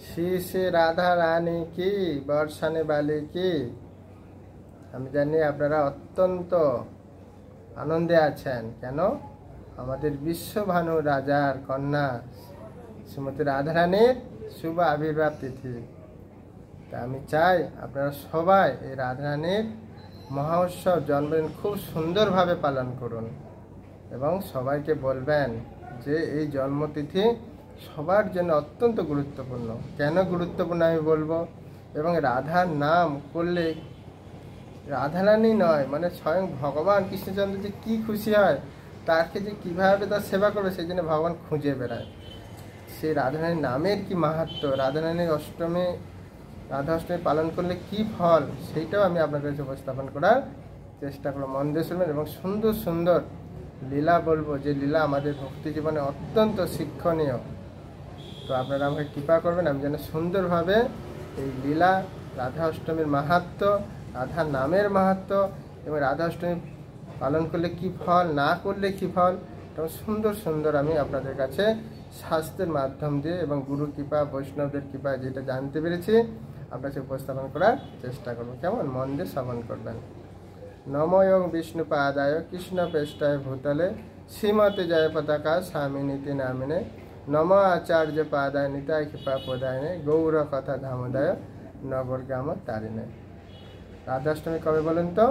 শ্রী শ্রী রাধা রানী কি বর্ষানে বালি কি। আমি জানি আপনারা অত্যন্ত আনন্দে আছেন। কেন? আমাদের বিশ্বভানু রাজার কন্যা শ্রীমতী রাধারানীর শুভ আবির্ভাব তিথি। তা আমি চাই আপনারা সবাই এই রাধারানীর মহা উৎসব জন্মদিন খুব সুন্দরভাবে পালন করুন এবং সবাইকে বলবেন যে এই জন্মতিথি সবার জন্য অত্যন্ত গুরুত্বপূর্ণ। কেন গুরুত্বপূর্ণ আমি বলবো। এবং রাধার নাম করলে রাধারানী নয়, মানে স্বয়ং ভগবান কৃষ্ণচন্দ্র যে কী খুশি হয়, তাকে যে কীভাবে তার সেবা করবে সেই জন্য ভগবান খুঁজে বেড়ায়। সেই রাধারানীর নামের কি মাহাত্ম্য, রাধারানীর রাধা অষ্টমী পালন করলে কি ফল, সেইটাও আমি আপনাদের কাছে উপস্থাপন করার চেষ্টা করব। মন দিয়ে শুনবেন এবং সুন্দর সুন্দর লীলা বলবো, যে লীলা আমাদের ভক্তি জীবনে অত্যন্ত শিক্ষণীয়। তো আপনারা আমাকে কৃপা করবেন আমি যেন সুন্দরভাবে এই লীলা, রাধা অষ্টমীর মাহাত্ম্য, রাধার নামের মাহাত্ম্য এবং রাধা অষ্টমী পালন করলে কি ফল, না করলে কি ফল, এবং সুন্দর সুন্দর আমি আপনাদের কাছে শাস্ত্রের মাধ্যম দিয়ে এবং গুরু কৃপা, বৈষ্ণবদের কৃপা যেটা জানতে পেরেছি আপনার কাছে উপস্থাপন করার চেষ্টা করব। কেমন? মন দিয়ে শ্রবণ করবেন। নমঃ বিষ্ণুপাদায় কৃষ্ণপৃষ্ঠায় ভূতলে শ্রীমতে জয় পতাকা স্বামিনীতি নামিনে নমঃ আচার্য পাদায় নিতায় কৃপা প্রদায়নে গৌর কথা ধামোদয় নগরগ্রাম তারিণে। রাধাষ্টমী কবে বলেন তো?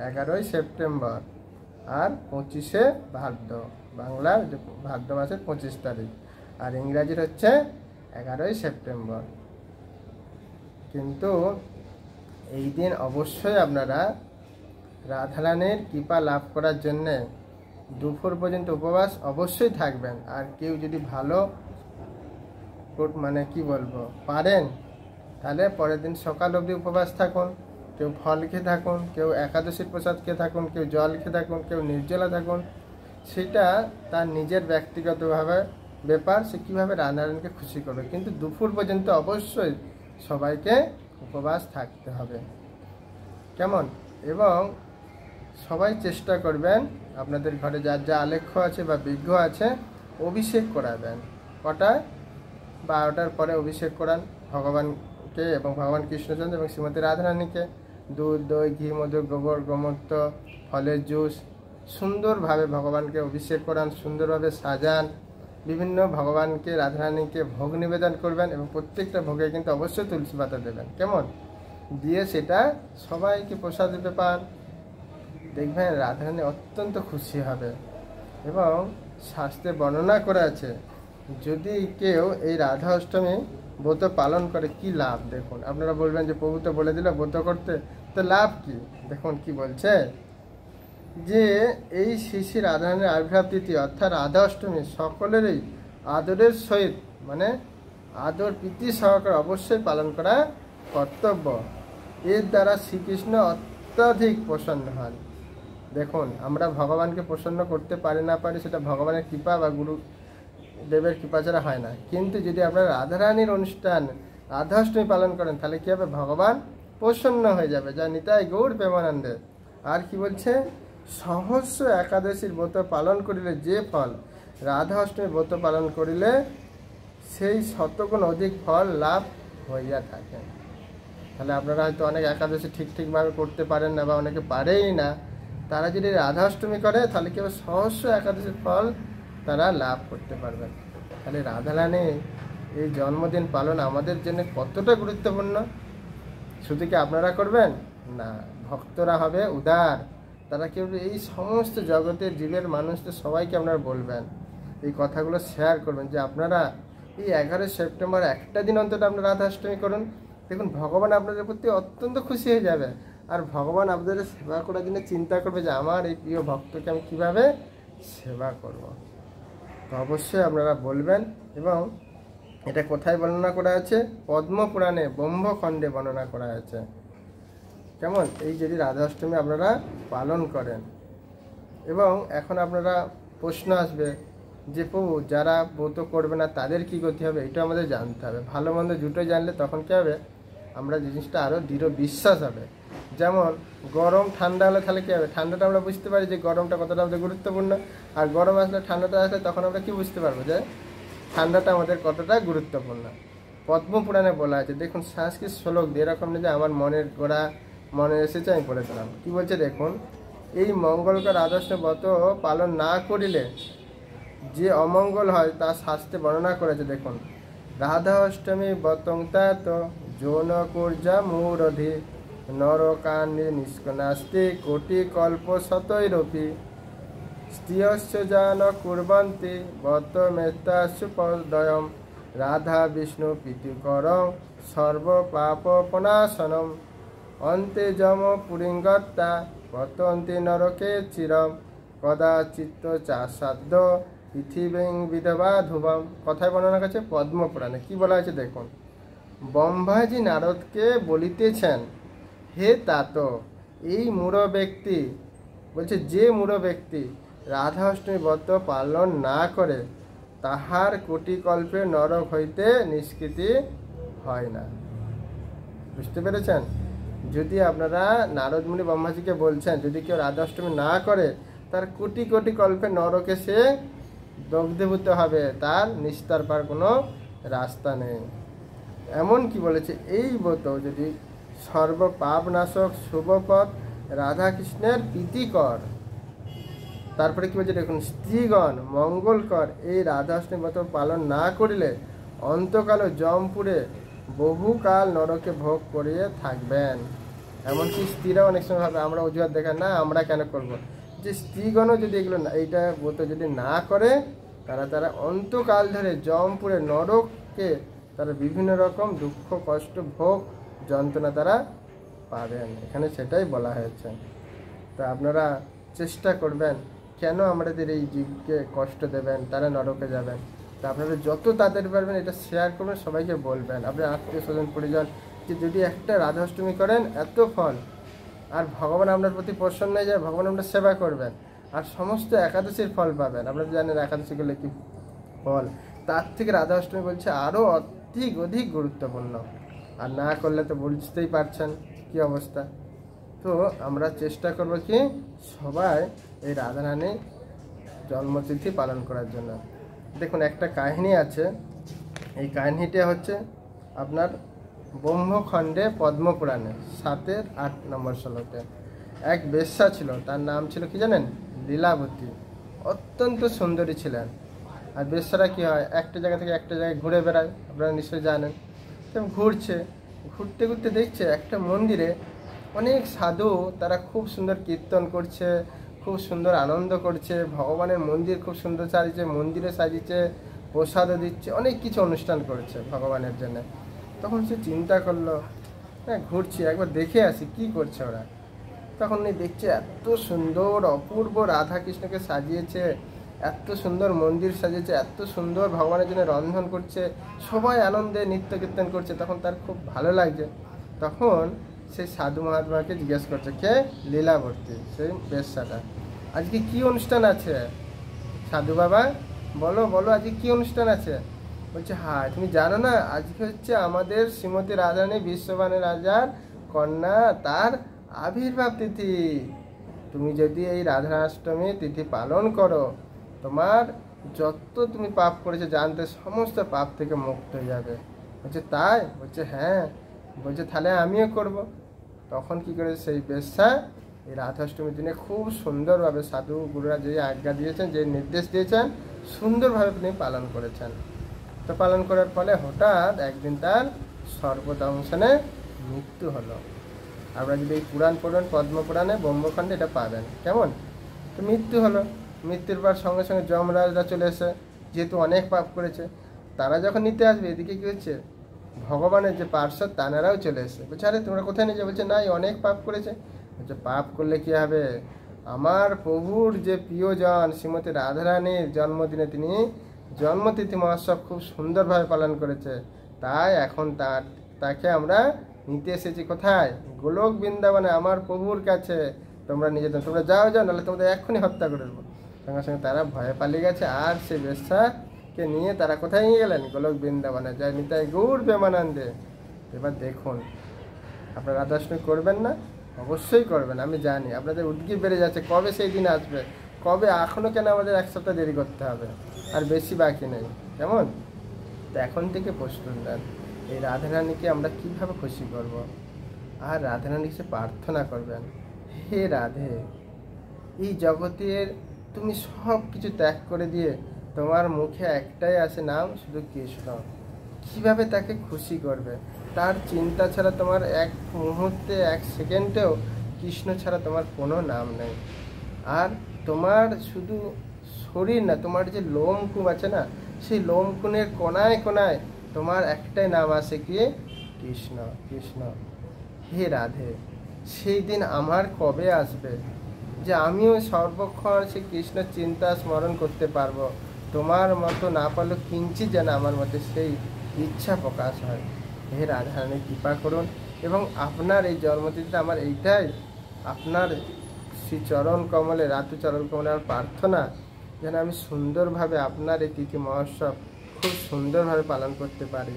11ই সেপ্টেম্বর আর 25শে ভাদ্র, বাংলার ভাদ্র মাসের 25 তারিখ, আর ইংরাজির হচ্ছে 11ই সেপ্টেম্বর। কিন্তু এই দিন অবশ্যই আপনারা রাধারানীর কৃপা লাভ করার জন্যে দুপুর পর্যন্ত উপবাস অবশ্যই থাকবেন। আর কেউ যদি ভালো মানে কি বলবো পারেন, তাহলে পরের দিন সকাল অবধি উপবাস থাকুন। কেউ ফল খেয়ে থাকুন, কেউ একাদশীর প্রসাদ খেয়ে থাকুন, কেউ জল খেয়ে থাকুন, কেউ নির্জলা থাকুন। সেটা তার নিজের ব্যক্তিগতভাবে ব্যাপার, সে কীভাবে রাধারানীকে খুশি করবে। কিন্তু দুপুর পর্যন্ত অবশ্যই সবাইকে উপবাস থাকতে হবে। কেমন? এবং সবাই চেষ্টা করবেন আপনাদের ঘরে যার যা আলেখ্য আছে বা বিঘ্ন আছে অভিষেক করাবেন। কটায়? 12টার পরে অভিষেক করান ভগবানকে এবং ভগবান কৃষ্ণচন্দ্র এবং শ্রীমতী রাধারানীকে। দুধ, দই, ঘি, মধু, গোবর, গোমূত্র, ফলের জুস সুন্দরভাবে ভগবানকে অভিষেক করান, সুন্দরভাবে সাজান। বিভিন্ন ভগবানকে, রাধারানীকে ভোগ নিবেদন করবেন এবং প্রত্যেকটা ভোগে কিন্তু অবশ্যই তুলসী পাতা দেবেন। কেমন? দিয়ে সেটা সবাইকে প্রসাদ রূপে পান। দেখবেন রাধারানী অত্যন্ত খুশি হবে। এবং শাস্ত্রে বর্ণনা করা আছে যদি কেউ এই রাধা অষ্টমী ব্রত পালন করে কি লাভ। দেখুন, আপনারা বলবেন যে প্রভু তো বলে দিল ব্রত করতে, তো লাভ কি? দেখুন কি বলছে, যে এই শ্রী শ্রী রাধারানীর আবির্ভাব তিথি অর্থাৎ রাধা অষ্টমী সকলেরই আদরের সহিত, মানে আদর প্রীতি সহকারে অবশ্যই পালন করা কর্তব্য। এর দ্বারা শ্রীকৃষ্ণ অত্যাধিক প্রসন্ন হন। দেখুন, আমরা ভগবানকে প্রসন্ন করতে পারি না পারি সেটা ভগবানের কৃপা বা গুরু দেবের কৃপা ছাড়া হয় না। কিন্তু যদি আপনারা রাধারানীর অনুষ্ঠান রাধাষ্টমী পালন করেন তাহলে কী হবে? ভগবান প্রসন্ন হয়ে যাবে, যা নিতাই গৌর প্রেমানন্দে। আর কি বলছে? সহস্র একাদশীর ব্রত পালন করিলে যে ফল, রাধা অষ্টমী ব্রত পালন করিলে সেই শতগুণ অধিক ফল লাভ হইয়া থাকে। তাহলে আপনারা হয়তো অনেক একাদশী ঠিকভাবে করতে পারেন না বা অনেকে পারেই না, তারা যদি রাধা অষ্টমী করে তাহলে কেবল সহস্র একাদশীর ফল তারা লাভ করতে পারবেন। তাহলে রাধারানী এই জন্মদিন পালন আমাদের জন্য কতটা গুরুত্বপূর্ণ। শুধু কি আপনারা করবেন না, ভক্তরা হবে উদার, তারা কেউ এই সমস্ত জগতের জীবের মানুষদের সবাইকে আপনারা বলবেন, এই কথাগুলো শেয়ার করবেন যে আপনারা এই 11 সেপ্টেম্বর একটা দিন অন্তত আপনারা রাধা অষ্টমী করুন। দেখুন, ভগবান আপনাদের প্রতি অত্যন্ত খুশি হয়ে যাবে। আর ভগবান আপনাদের সেবা করার জন্য চিন্তা করবে যে আমার এই প্রিয় ভক্তকে আমি কীভাবে সেবা করব। তো অবশ্যই আপনারা বলবেন। এবং এটা কোথায় বর্ণনা করা আছে? পদ্মপুরাণে ব্রহ্মখণ্ডে বর্ণনা করা আছে। কেমন? এই যদি রাধা অষ্টমী আপনারা পালন করেন। এবং এখন আপনারা প্রশ্ন আসবে যে প্রভু যারা ব্রত করবে না তাদের কি গতি হবে, এটা আমাদের জানতে হবে। ভালো মন্দ দুটো জানলে তখন কী হবে? আমরা জিনিসটা আরও দৃঢ় বিশ্বাস হবে। যেমন গরম ঠান্ডা হলে তাহলে কী হবে? ঠান্ডাটা আমরা বুঝতে পারি যে গরমটা কতটা আমাদের গুরুত্বপূর্ণ, আর গরম আসলে ঠান্ডাটা আসলে তখন আমরা কি বুঝতে পারবো যে ঠান্ডাটা আমাদের কতটা গুরুত্বপূর্ণ। পদ্মপুরাণে বলা আছে। দেখুন সংস্কৃত শ্লোক দিয়ে, এরকম না যে আমার মনে এসেছে আমি পড়ে দিলাম। কি বলছে দেখুন, এই মঙ্গলকর আদর্শ ব্রত পালন না করিলে যে অমঙ্গল হয় তা শাস্ত্রে বর্ণনা করেছে। দেখুন, রাধা অষ্টমী বতংতাত যৌন কুর্জা মূরধি নরকান্ডে নিষ্কনাস্তি কোটি কল্প শতৈরপি স্ত্রিয়স্য জান কুর্বন্তি বত মেত্তাসু পদয়ম রাধা বিষ্ণু প্রীতিকরং সর্ব পাপ প্রণাশনম অন্তে যম পুরিঙ্গত্তা পতন্তি নরকে চিরম কদাচিত্ত চাষাদ্য পৃথিবীং বিধবা ধুবম। কথায় বর্ণনা করছে পদ্মপুরাণে। কি বলা হয়েছে দেখুন, ব্রহ্মাজি নারদকে বলিতেছেন, হে তাত, এই মূঢ় ব্যক্তি, বলছে যে মূঢ় ব্যক্তি রাধা অষ্টমী ব্রত পালন না করে তাহার কোটি কল্পে নরক হইতে নিষ্কৃতি হয় না। বুঝতে পেরেছেন? যদি আপনারা নারদ মুনি ব্রহ্মাজিকে বলছেন যদি কেউ রাধা অষ্টমী না করে তার কোটি কোটি কল্পে নরকে সে দগ্ধীভূত হবে, তার নিস্তার পার কোনো রাস্তা নেই। এমন কি বলেছে, এই ব্রত যদি সর্ব পাপ নাশক শুভপথ রাধাকৃষ্ণের প্রীতিকর। তারপরে কি বলছে দেখুন, স্ত্রীগণ মঙ্গলকর এই রাধাষ্টমী ব্রত পালন না করিলে অন্তকাল জমপুরে বহুকাল নরকে ভোগ করিয়ে থাকবেন। এমনকি স্ত্রীরা অনেক সময় ভাবে আমরা অজুহাত দেখান না, আমরা কেন করব, যে স্ত্রীগণও যদি এগুলো এইটা ব্রত যদি না করে তারা অন্তকাল ধরে জমপুরে নরকে তারা বিভিন্ন রকম দুঃখ কষ্ট ভোগ যন্ত্রণা তারা পাবেন। এখানে সেটাই বলা হয়েছে। তা আপনারা চেষ্টা করবেন, কেন আমাদের এই জীবকে কষ্ট দেবেন, তারা নরকে যাবেন। তা আপনারা যত তাড়াতাড়ি পারবেন এটা শেয়ার করবেন, সবাইকে বলবেন, আপনার আত্মীয় স্বজন পরিজন, যে যদি একটা রাধা অষ্টমী করেন এত ফল, আর ভগবান আপনার প্রতি প্রসন্ন হয়ে যায়, ভগবান আপনার সেবা করবেন, আর সমস্ত একাদশীর ফল পাবেন। আপনারা জানেন একাদশী করলে কি ফল, তার থেকে রাধা অষ্টমী বলছে আরও অধিক গুরুত্বপূর্ণ। আর না করলে তো বুঝতেই পারছেন কি অবস্থা। তো আমরা চেষ্টা করব কি সবাই এই রাধারানী জন্মতিথি পালন করার জন্য। দেখুন একটা কাহিনী আছে, এই কাহিনীটা হচ্ছে আপনার ব্রহ্মখণ্ডে পদ্মপুরাণে 7-8 নম্বর শ্লোকে। এক বেশ্যা ছিল, তার নাম ছিল কি জানেন, লীলাবতী। অত্যন্ত সুন্দরী ছিলেন। আর বেশ্যারা কি হয়, একটা জায়গা থেকে একটা জায়গায় ঘুরে বেড়ায়, আপনারা নিশ্চয়ই জানেন। তো ঘুরতে ঘুরতে দেখছে একটা মন্দিরে অনেক সাধু, তারা খুব সুন্দর কীর্তন করছে, খুব সুন্দর আনন্দ করছে, ভগবানের মন্দির খুব সুন্দর সাজিয়েছে, মন্দিরে সাজিয়েছে, প্রসাদও দিচ্ছে, অনেক কিছু অনুষ্ঠান করছে ভগবানের জন্য। তখন সে চিন্তা করলো, হ্যাঁ ঘুরছি, একবার দেখে আসি কি করছে ওরা। তখন উনি দেখছে এত সুন্দর অপূর্ব রাধাকৃষ্ণকে সাজিয়েছে, এত সুন্দর মন্দির সাজিয়েছে, এত সুন্দর ভগবানের জন্য রন্ধন করছে, সবাই আনন্দে নৃত্য কীর্তন করছে। তখন তার খুব ভালো লাগছে। তখন সেই সাধু মহাত্মাকে জিজ্ঞেস করছে, কে? লীলাবতী, সেই বেশ্যাটা, আজকে কি অনুষ্ঠান আছে? সাধু বাবা বলো আজকে কি অনুষ্ঠান আছে? বলছে, হ্যাঁ তুমি জানো না, আজকে হচ্ছে আমাদের শ্রীমতী রাধারানী বিশ্ববানের রাজার কন্যা, তার আবির্ভাব তিথি। তুমি যদি এই রাধাষ্টমী তিথি পালন করো, তোমার যত তুমি পাপ করেছো জানতে সমস্ত পাপ থেকে মুক্ত হয়ে যাবে। বলছে তাই? বলছে হ্যাঁ। বলছে তাহলে আমিও করব। তখন কি করে সেই বেশ্যা এই রাধাষ্টমীর দিনে খুব সুন্দরভাবে সাধু গুরুরা যে আজ্ঞা দিয়েছেন, যে নির্দেশ দিয়েছেন, সুন্দরভাবে তিনি পালন করেছেন। তো পালন করার ফলে হঠাৎ একদিন তার সর্বদংশনে মৃত্যু হলো। আপনারা যদি এই পুরাণ পড়েন, পদ্মপুরাণে ব্রহ্মখণ্ডে এটা পাবেন। কেমন? তো মৃত্যু হলো। মৃত্যুর পর সঙ্গে সঙ্গে যমরাজরা চলে এসে, যেহেতু অনেক পাপ করেছে, তারা যখন নিতে আসবে, এদিকে কী হচ্ছে, ভগবানের যে পার্শ্বদ তানারাও চলে এসে বলছে, আরে তোমরা কোথায় নিয়ে যাবে? বলছে না, অনেক পাপ করেছে। বলছে পাপ করলে কি হবে, আমার প্রভুর যে প্রিয়জন শ্রীমতী রাধারানীর জন্মদিনে তিনি জন্মতিথি মহোৎসব খুব সুন্দরভাবে পালন করেছে, তাই এখন তাকে আমরা নিতে এসেছি। কোথায়? গোলক বৃন্দাবনে, আমার প্রভুর কাছে। তোমরা নিজেদের, তোমরা যাও নাহলে তোমাদের এক্ষুনি হত্যা করে দেবো। সঙ্গে সঙ্গে তারা ভয়ে পালিয়ে গেছে। আর সে বেশ্যাকে নিয়ে তারা কোথায় নিয়ে গেলেন? গোলক বৃন্দাবনে। যাই নিতাই গৌর প্রেমানন্দে। এবার দেখুন, আপনারা রাধাষ্টমী করবেন না? অবশ্যই করবেন, আমি জানি আপনাদের উদ্গীর বেড়ে যাচ্ছে, কবে সেই দিন আসবে, কবে, এখনও কেন আমাদের 1 সপ্তাহ দেরি করতে হবে, আর বেশি বাকি নেই। কেমন? তো এখন থেকে প্রস্তুত নেন। এই রাধারানীকে আমরা কিভাবে খুশি করব। আর রাধারানীর কাছে প্রার্থনা করবেন, হে রাধে, এই জগতের তুমি সব কিছু ত্যাগ করে দিয়ে তোমার মুখে একটাই আসে নাম, শুধু কৃষ্ণ। কিভাবে তাকে খুশি করবে? তার চিন্তা ছাড়া তোমার এক মুহূর্তে, এক সেকেন্ডেও কৃষ্ণ ছাড়া তোমার কোনো নাম নেই। আর তোমার শুধু শরীর না, তোমার যে লোমকূপ আছে না, সেই লোমকূপের কোনায় কোনায় তোমার একটাই নাম আসে, কি? কৃষ্ণ কৃষ্ণ। হে রাধে, সেই দিন আমার কবে আসবে যে আমিও সর্বক্ষণ সেই কৃষ্ণ চিন্তা স্মরণ করতে পারবো? তোমার মতো না পারলেও কিঞ্চিত যেন আমার মধ্যে সেই ইচ্ছা প্রকাশ হয়। হে রাধারানী, কৃপা করুন। এবং আপনার এই জন্মতিথিতে আমার এইটাই, আপনার শ্রী চরণ কমলে, রাতু চরণ কমলে আমার প্রার্থনা যেন আমি সুন্দরভাবে আপনার এই তিথি মহোৎসব খুব সুন্দরভাবে পালন করতে পারি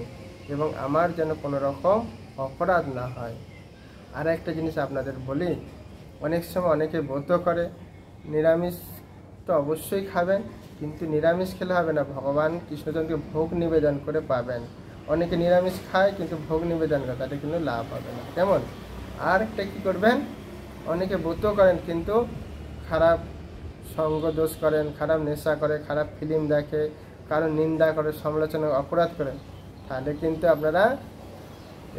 এবং আমার যেন কোনো রকম অপরাধ না হয়। আর একটা জিনিস আপনাদের বলি, অনেক সময় অনেকে ব্রত করে, নিরামিষ তো অবশ্যই খাবেন, কিন্তু নিরামিষ খেলে হবে না, ভগবান কৃষ্ণচন্দ্রকে ভোগ নিবেদন করে পাবেন। অনেকে নিরামিষ খায় কিন্তু ভোগ নিবেদন করে, তাতে কিন্তু লাভ হবে না। কেমন? আর একটা কী করবেন, অনেকে ব্রত করেন কিন্তু খারাপ সঙ্গ দোষ করেন, খারাপ নেশা করে, খারাপ ফিল্ম দেখে, কারো নিন্দা করে, সমালোচনা, অপরাধ করেন, তাহলে কিন্তু আপনারা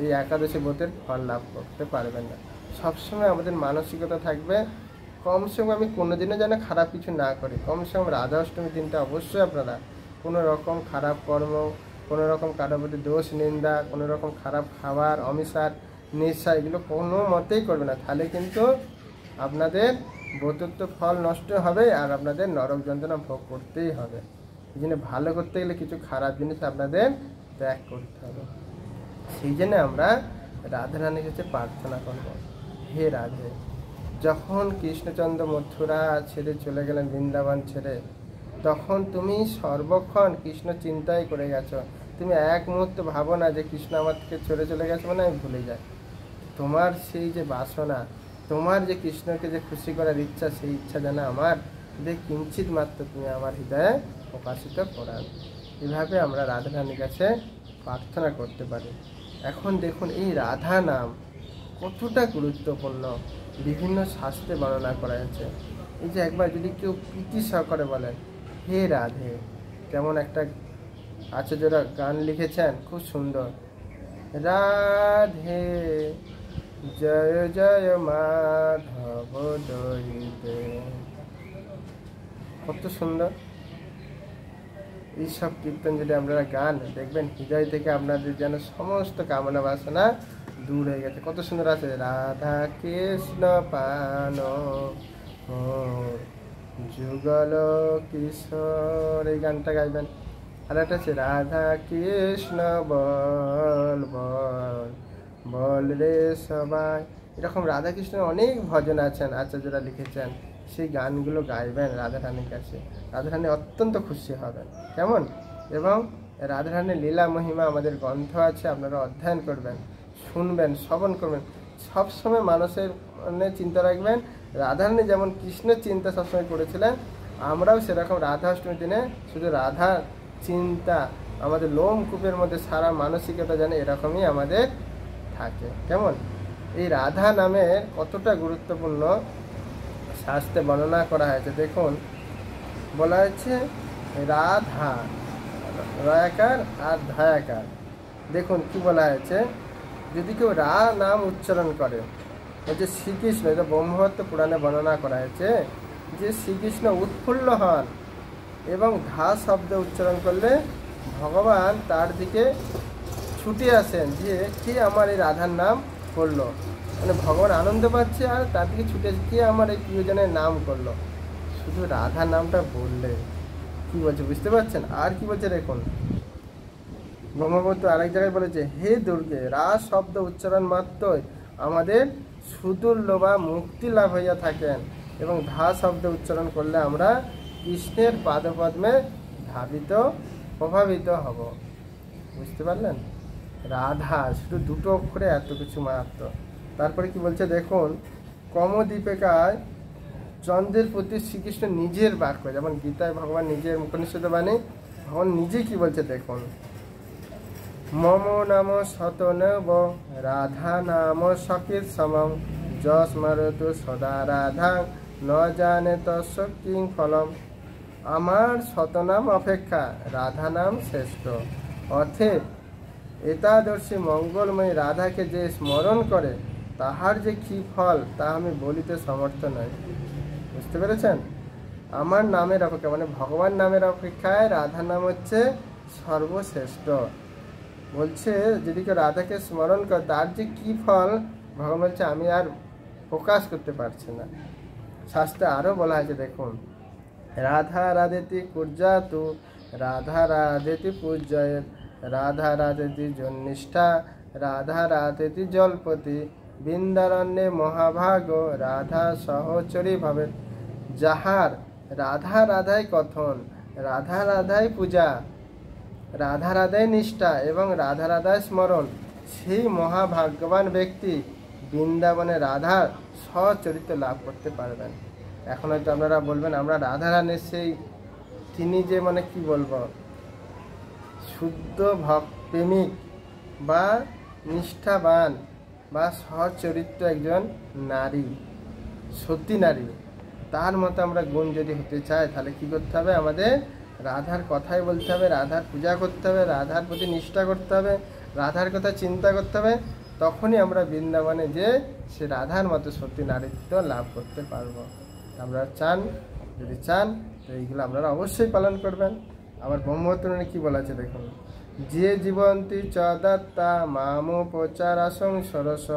এই একাদশী ব্রতের ফল লাভ করতে পারবেন না। সবসময় আমাদের মানসিকতা থাকবে, কমসে কম আমি কোনো দিনও যেন খারাপ কিছু না করি। কমসে কম রাধা অষ্টমীর দিনটা অবশ্যই আপনারা কোনো রকম খারাপ কর্ম, কোনো রকম কারোর প্রতি দোষ নিন্দা, কোনো রকম খারাপ খাবার, অমিষার, নেশা, এগুলো কোনো মতেই করবে না। তাহলে কিন্তু আপনাদের ব্রতত্ব ফল নষ্ট হবে আর আপনাদের নরক যন্ত্রণা ভোগ করতেই হবে। এই জন্য ভালো করতে গেলে কিছু খারাপ জিনিস আপনাদের ত্যাগ করতে হবে। সেই জন্য আমরা রাধারানীর কাছে প্রার্থনা করব, হে রাধে, যখন কৃষ্ণচন্দ্র মথুরা ছেড়ে চলে গেলেন, বৃন্দাবন ছেড়ে, তখন তুমি সর্বক্ষণ কৃষ্ণ চিন্তাই করে গেছো। তুমি এক মুহূর্ত ভাবো না যে কৃষ্ণ আমার থেকে চলে গেছে মানে আমি ভুলে যাই। তোমার সেই যে বাসনা, তোমার যে কৃষ্ণকে যে খুশি করার ইচ্ছা, সেই ইচ্ছা যেন আমার কিঞ্চিত মাত্র তুমি আমার হৃদয়ে প্রকাশিত করান। এভাবে আমরা রাধারানীর কাছে প্রার্থনা করতে পারি। এখন দেখুন, এই রাধা নাম কতটা গুরুত্বপূর্ণ বিভিন্ন শাস্ত্রে বর্ণনা করা হয়েছে। এই যে একবার যদি কেউ প্রীতি সহকারে বলেন, হে রাধে, যেমন একটা আচার্যরা গান লিখেছেন খুব সুন্দর, রাধে জয় জয় মাধব দইতে, কত সুন্দর। এইসব কীর্তন যদি আপনারা গান, দেখবেন হৃদয় থেকে আপনাদের যেন সমস্ত কামনা বাসনা দূর হয়ে গেছে। কত সুন্দর আছে, রাধা কৃষ্ণ পান যুগল কিশোর, এই গানটা গাইবেন। আর একটা আছে, রাধা কৃষ্ণ বল বল বল রে সবাই। এরকম রাধা কৃষ্ণের অনেক ভজন আছেন, আচার্যরা লিখেছেন, সেই গানগুলো গাইবেন রাধারানীর কাছে। রাধারানী অত্যন্ত খুশি হবেন। কেমন? এবং রাধারানীর লীলা মহিমা আমাদের গ্রন্থ আছে, আপনারা অধ্যয়ন করবেন, শুনবেন, শ্রবণ করবেন। সবসময় মানুষের মনে চিন্তা রাখবেন, রাধারানী যেমন কৃষ্ণের চিন্তা সবসময় করেছিলেন, আমরাও সেরকম রাধা অষ্টমীর দিনে শুধু রাধার চিন্তা, আমাদের লোমকূপের মধ্যে সারা মানসিকতা যেন এরকমই আমাদের থাকে। কেমন? এই রাধা নামের কতটা গুরুত্বপূর্ণ শাস্ত্রে বর্ণনা করা হয়েছে। দেখুন, বলা হয়েছে রাধা, রয়াকার আর ধায়াকার। দেখুন কি বলা হয়েছে, যদি কেউ রা নাম উচ্চারণ করে, যে শ্রীকৃষ্ণ, এটা ব্রহ্মবর্ত পুরাণে বর্ণনা করা হয়েছে যে শ্রীকৃষ্ণ উৎফুল্ল হন এবং ধা শব্দ উচ্চারণ করলে ভগবান তার দিকে ছুটে আসেন, যে কে আমার এই রাধার নাম করলো, মানে ভগবান আনন্দ পাচ্ছে আর তার দিকে ছুটে আসে, কে আমার এই প্রিয়জনের নাম করলো। শুধু রাধার নামটা বললে কি বলছে বুঝতে পারছেন? আর কি বলছে দেখুন, ব্রহ্মবর্ত আরেক জায়গায় বলেছে, হে দুর্গে, রা শব্দ উচ্চারণ মাত্রই আমাদের সুদুর্লভা মুক্তি লাভ হইয়া থাকেন এবং ধা শব্দ উচ্চারণ করলে আমরা কৃষ্ণের পাদপদ্মে ধাবিত প্রভাবিত হব। বুঝতে পারলেন? রাধা শুধু দুটো অক্ষরে এত কিছু মাহাত্ম্য। তারপরে কি বলছে দেখুন, কমদীপিকায় চন্দ্রের প্রতি শ্রীকৃষ্ণ নিজের বাক্য, যেমন গীতায় ভগবান নিজের মুখনিঃসৃত বাণী, ভগবান নিজে কি বলছে দেখুন, মম নাম শতনব রাধা নাম সকির সমম যস্মরতু সদা রাধা ন জানে তস্য কিং ফলম। আমার শতনাম অপেক্ষা রাধা নাম শ্রেষ্ঠ। অতএব এতাদর্শী মঙ্গলময়ী রাধাকে যে স্মরণ করে তাহার যে কি ফল তা আমি বলিতে সমর্থ নই। বুঝতে পেরেছেন? আমার নামের অপেক্ষা মানে ভগবান নামের অপেক্ষায় রাধা নাম হচ্ছে সর্বশ্রেষ্ঠ। বলছে যদি কেউ রাধাকে স্মরণ করে তার যে কি ফল ভগবান বলছে আমি আর প্রকাশ করতে পারছি না। শাস্ত্রে আরও বলা হয়েছে, দেখুন, রাধা রাধেতি কুর্জাতু রাধা রাধেতি পূজ্যয়েত রাধা রাধেতি জন্নিষ্ঠা রাধা রাধেতি জলপতি বৃন্দারণ্যে মহাভাগ রাধা সহচরী ভাবে। যাহার রাধা রাধাই কথন, রাধা রাধাই পূজা, রাধা রাধাই নিষ্ঠা এবং রাধা রাধাই স্মরণ, সেই মহাভাগ্যবান ব্যক্তি বৃন্দাবনে রাধার সচরিত্র লাভ করতে পারবেন। এখন হয়তো আপনারা বলবেন আমরা রাধা রানীর সেই তিনি যে মানে কি বলবো শুদ্ধ প্রেমিক বা নিষ্ঠাবান বা সচরিত্র একজন নারী, সতী নারী, তার মতো আমরা গুণ যদি হতে চাই তাহলে কি করতে হবে? আমাদের রাধার কথাই বলতে হবে, রাধার পূজা করতে হবে, রাধার প্রতি নিষ্ঠা করতে হবে, রাধার কথা চিন্তা করতে হবে। তখনই আমরা বৃন্দাবনে যে সে রাধার মতো সতী নারীত্ব লাভ করতে পারবো। আমরা চান, যদি চান তো এইগুলো আপনারা অবশ্যই পালন করবেন। আবার ব্রহ্মপুরাণে কি বলা আছে দেখুন, যে জীবন্তী চদত্তা মামোপচারাসং সরস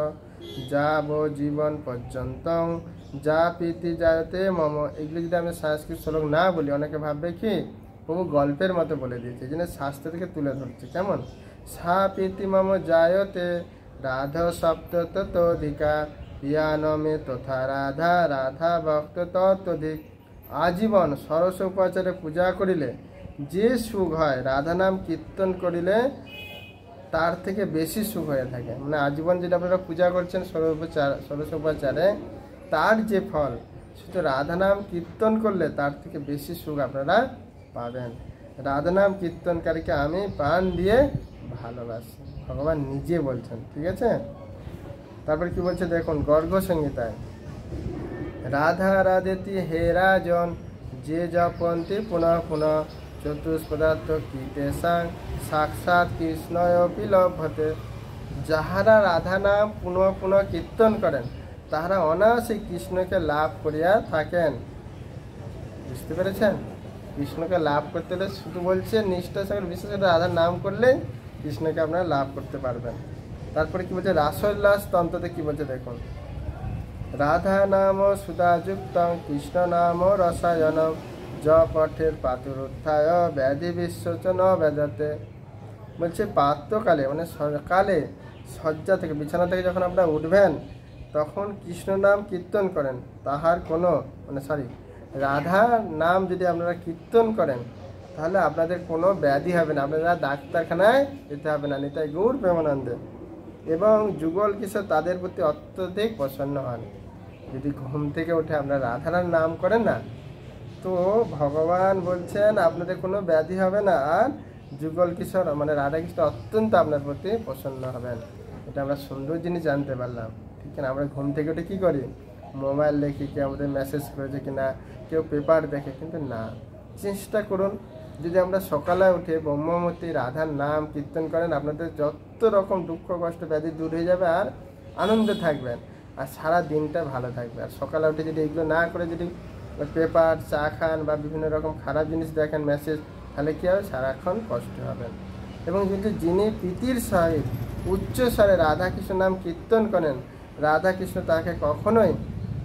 যাব জীবন পর্যন্তং যা প্রীতি জায়তে মম। এগুলো যদি আমি সংস্কৃত শ্লোক না বলি অনেকে ভাববে কি প্রভু গল্পের মতো বলে দিয়েছে, এই জন্য শাস্ত্র থেকে তুলে ধরছে। কেমন? সা প্রীতি মম জায়তে রাধ সপ্ত ততোধিকা পিয়ানমে তথা রাধা রাধা ভক্ত ততোধিক। আজীবন সরস উপাচারে পূজা করিলে যে সুখ হয় রাধা নাম কীর্তন করিলে তার থেকে বেশি সুখ হয়ে থাকে। মানে আজীবন যেটা আপনারা পূজা করছেন ষোড়শ উপাচারে তার যে ফল শুধু রাধা নাম কীর্তন করলে তার থেকে বেশি সুখ আপনারা পাবেন। রাধা নাম কীর্তনকারীকে আমি প্রাণ দিয়ে ভালোবাসি, ভগবান নিজে বলছেন। ঠিক আছে? তারপর কি বলছে দেখুন গর্গ সংহিতায়, রাধা রাধেতি হে রাজন যে জপন্তি পুনঃ পুনঃ চতুষ্পদার্থ কীর্তেশাং সাক্ষাৎ কৃষ্ণয়পি লভ্যতে। যাহারা রাধা নাম পুনঃ পুনঃ কীর্তন করেন তাহারা অনায়াসে কৃষ্ণকে লাভ করিয়া থাকেন। বুঝতে পেরেছেন? কৃষ্ণকে লাভ করতে হলে শুধু বলছে নিষ্ঠার সঙ্গে বিশেষ করে রাধার নাম করলে কৃষ্ণকে আপনারা লাভ করতে পারবেন। তারপরে কি বলছে রাসোল্লাস তন্ত্রতে কি বলছে দেখুন, রাধা নাম সুধাযুক্তং কৃষ্ণ নাম রসায়নম য পঠের পাতুরুত্থায় ব্যাধি বিশ্বচন বেদাতে। বলছে প্রাতঃকালে মানে সকালে শয্যা থেকে বিছানা থেকে যখন আপনারা উঠবেন তখন কৃষ্ণ নাম কীর্তন করেন তাহার কোনো রাধা নাম যদি আপনারা কীর্তন করেন তাহলে আপনাদের কোনো ব্যাধি হবে না, আপনারা ডাক্তারখানায় যেতে হবে না। নিতাই গৌর প্রেমানন্দে। এবং যুগল কিশোর তাদের প্রতি অত্যধিক প্রসন্ন হন। যদি ঘুম থেকে উঠে আপনারা রাধার নাম করেন না তো ভগবান বলছেন আপনাদের কোনো ব্যাধি হবে না, আর যুগল কিশোর মানে রাধাকৃষ্ণ অত্যন্ত আপনার প্রতি প্রসন্ন হবেন। এটা আমরা সুন্দর জিনিস জানতে পারলাম। ঠিক না? আমরা ঘুম থেকে উঠে কী করি? মোবাইল দেখি, কেউ আমাদের মেসেজ করেছে কিনা, কেউ পেপার দেখে, কিন্তু না, চেষ্টা করুন যদি আমরা সকালে উঠে ব্রহ্মমূর্তি রাধার নাম কীর্তন করেন আপনাদের যত রকম দুঃখ কষ্ট ব্যাধি দূর হয়ে যাবে আর আনন্দে থাকবেন আর সারা দিনটা ভালো থাকবে। আর সকালে উঠে যদি এগুলো না করে যদি পেপার চা খান বা বিভিন্ন রকম খারাপ জিনিস দেখেন মেসেজ, তাহলে কী হবে? সারাক্ষণ কষ্ট হবেন। এবং কিন্তু যিনি প্রীতির সহিত উচ্চ স্বরে রাধাকৃষ্ণ নাম কীর্তন করেন রাধাকৃষ্ণ তাকে কখনোই